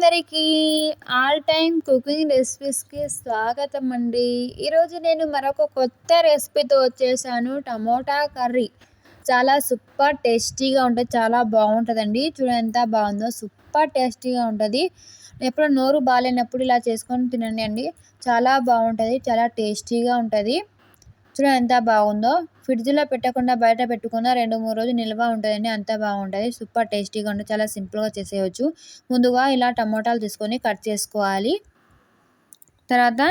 అందరికీ all time cooking రెసిపీస్కి స్వాగతం అండి. ఈరోజు నేను మరొక కొత్త రెసిపీతో వచ్చేసాను. టమోటా కర్రీ చాలా సూపర్ టేస్టీగా ఉంటుంది. చాలా బాగుంటుందండి. చూడండి ఎంత బాగుందో, సూపర్ టేస్టీగా ఉంటుంది. ఎప్పుడు నోరు బాగాలేనప్పుడు ఇలా చేసుకొని తినండి అండి. చాలా బాగుంటుంది, చాలా టేస్టీగా ఉంటుంది. చూడండి ఎంత బాగుందో. ఫ్రిడ్జ్లో పెట్టకుండా బయట పెట్టుకున్న 2-3 రోజులు నిల్వ ఉంటుందండి. అంత బాగుంటుంది, సూపర్ టేస్టీగా ఉంటుంది. చాలా సింపుల్గా చేసేయచ్చు. ముందుగా ఇలా టమోటాలు తీసుకొని కట్ చేసుకోవాలి. తర్వాత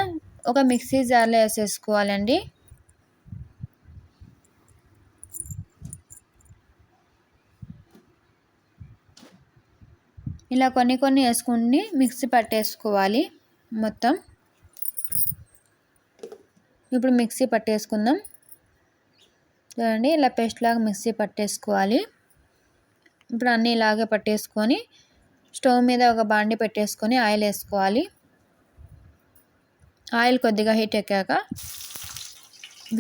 ఒక మిక్సీ జార్లో వేసేసుకోవాలండి. ఇలా కొన్ని వేసుకుని మిక్సీ పట్టేసుకోవాలి మొత్తం. ఇప్పుడు మిక్సీ పట్టేసుకుందాం. చూడండి ఇలా పేస్ట్ లాగా మిక్సీ పట్టేసుకోవాలి. ఇప్పుడు అన్నీ ఇలాగే పట్టేసుకొని స్టవ్ మీద ఒక బాండి పెట్టేసుకొని ఆయిల్ వేసుకోవాలి. ఆయిల్ కొద్దిగా హీట్ ఎక్కాక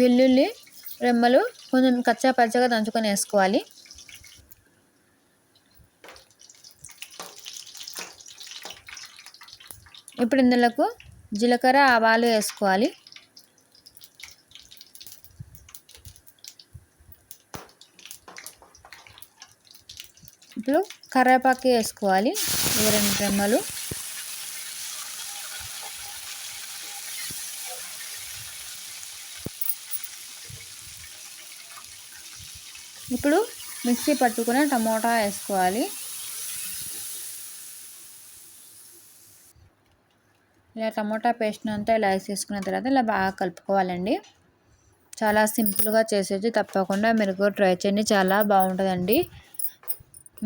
వెల్లుల్లి రెమ్మలు కొంచెం కచ్చా పచ్చగా దంచుకొని వేసుకోవాలి. ఇప్పుడు ఇందులోకి జీలకర్ర ఆవాలు వేసుకోవాలి. ఇప్పుడు కరివేపాకు వేసుకోవాలి, 2 రెమ్మలు. ఇప్పుడు మిక్సీ పట్టుకుని టమోటా వేసుకోవాలి. ఇలా టమోటా పేస్ట్ని అంతా ఇలా వేసేసుకున్న తర్వాత ఇలా బాగా కలుపుకోవాలండి. చాలా సింపుల్గా చేసేది, తప్పకుండా మీరు కూడా ట్రై చేయండి. చాలా బాగుంటుందండి.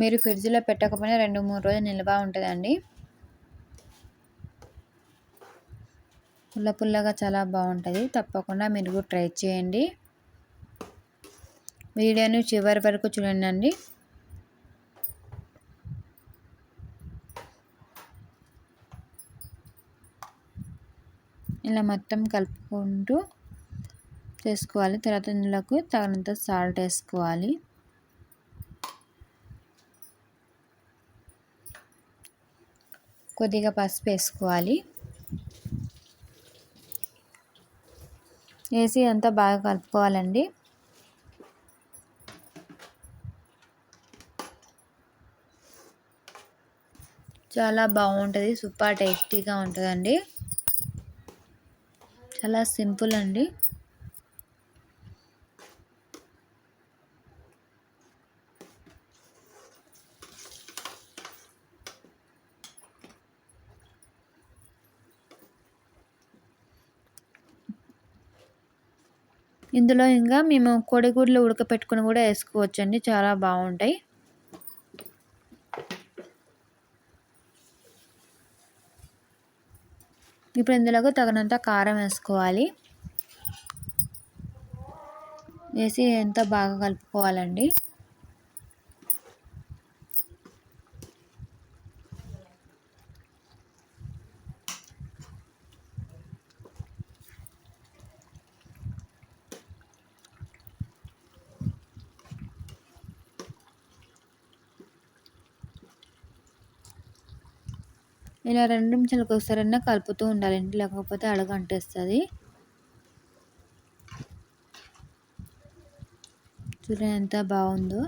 మీరు ఫ్రిడ్జ్లో పెట్టకపోయినా 2-3 రోజులు నిల్వ ఉంటుందండి. పుల్లగా చాలా బాగుంటుంది. తప్పకుండా మీరు కూడా ట్రై చేయండి. వీడియోని చివరి వరకు చూడండి. ఇలా మొత్తం కలుపుకుంటూ చేసుకోవాలి. తర్వాత ఇందులోకి తగినంత సాల్ట్ వేసుకోవాలి. కొద్దిగా పసుపు వేసుకోవాలి. వేసి అంతా బాగా కలుపుకోవాలండి. చాలా బాగుంటుంది, సూపర్ టేస్టీగా ఉంటుందండి. చాలా సింపుల్ అండి. ఇందులో ఇంకా మేము కోడిగుడ్లు ఉడకపెట్టుకుని కూడా వేసుకోవచ్చండి, చాలా బాగుంటాయి. ఇప్పుడు ఇందులోకి తగినంత కారం వేసుకోవాలి. వేసి ఎంత బాగా కలుపుకోవాలండి. ఇలా 2 నిమిషాలకు ఒకసారైనా కలుపుతూ ఉండాలండి, లేకపోతే అడుగంటేస్తుంది. చూడండి ఎంత బాగుందో,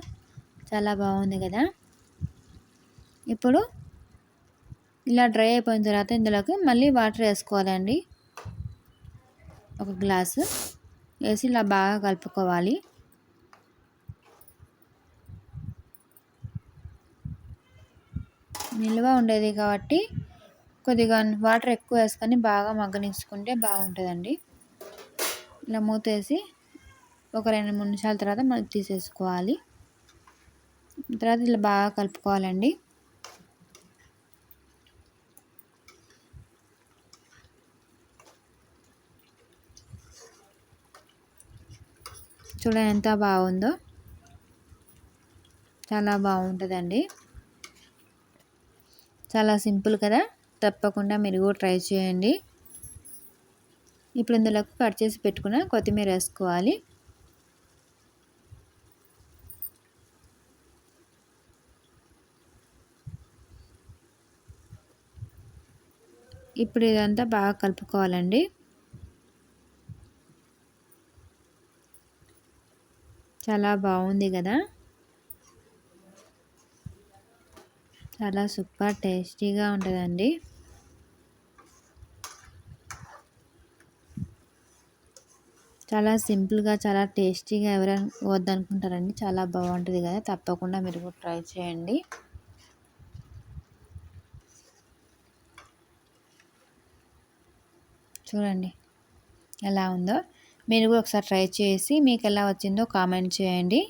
చాలా బాగుంది కదా. ఇప్పుడు ఇలా డ్రై అయిపోయిన తర్వాత ఇందులోకి మళ్ళీ వాటర్ వేసుకోవాలండి. 1 గ్లాసు వేసి ఇలా బాగా కలుపుకోవాలి. నిల్వ ఉండేది కాబట్టి కొద్దిగా వాటర్ ఎక్కువ వేసుకొని బాగా మగ్గనించుకుంటే బాగుంటుందండి. ఇలా మూత వేసి ఒక 2-3 నిమిషాల తర్వాత మనకి తీసేసుకోవాలి. తర్వాత ఇలా బాగా కలుపుకోవాలండి. చూడండి ఎంత బాగుందో, చాలా బాగుంటుందండి. చాలా సింపుల్ కదా, తప్పకుండా మీరు కూడా ట్రై చేయండి. ఇప్పుడు ఇందులోకి కట్ చేసి పెట్టుకున్న కొత్తిమీర వేసుకోవాలి. ఇప్పుడు ఇదంతా బాగా కలుపుకోవాలండి. చాలా బాగుంది కదా. చాలా సూపర్ టేస్టీగా ఉంటుందండి. చాలా సింపుల్గా చాలా టేస్టీగా ఎవరైనా వద్దనుకుంటారండి. చాలా బాగుంటుంది కదా, తప్పకుండా మీరు కూడా ట్రై చేయండి. చూడండి ఎలా ఉందో. మీరు కూడా ఒకసారి ట్రై చేసి మీకు ఎలా వచ్చిందో కామెంట్ చేయండి.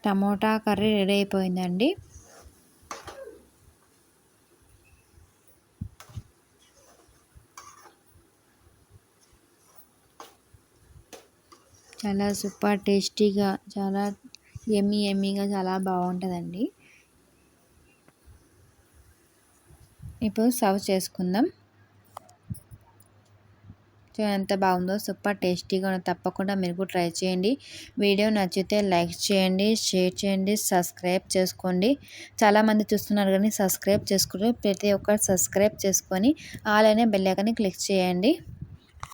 టమోటా కర్రీ రెడీ అయిపోయిందండి. చాలా సూపర్ టేస్టీగా, చాలా యమ్మీగా చాలా బాగుంటుందండి. ఇప్పుడు సర్వ్ చేసుకుందాం. ఎంత బాగుందో, సూపర్ టేస్టీగా ఉంది. తప్పకుండా మీరు కూడా ట్రై చేయండి. వీడియో నచ్చితే లైక్ చేయండి, షేర్ చేయండి, సబ్స్క్రైబ్ చేసుకోండి. చాలామంది చూస్తున్నారు కానీ సబ్స్క్రైబ్ చేసుకుంటూ ప్రతి ఒక్కరు సబ్స్క్రైబ్ చేసుకొని ఆల్ అనే బెల్ ఐకాన్ని క్లిక్ చేయండి.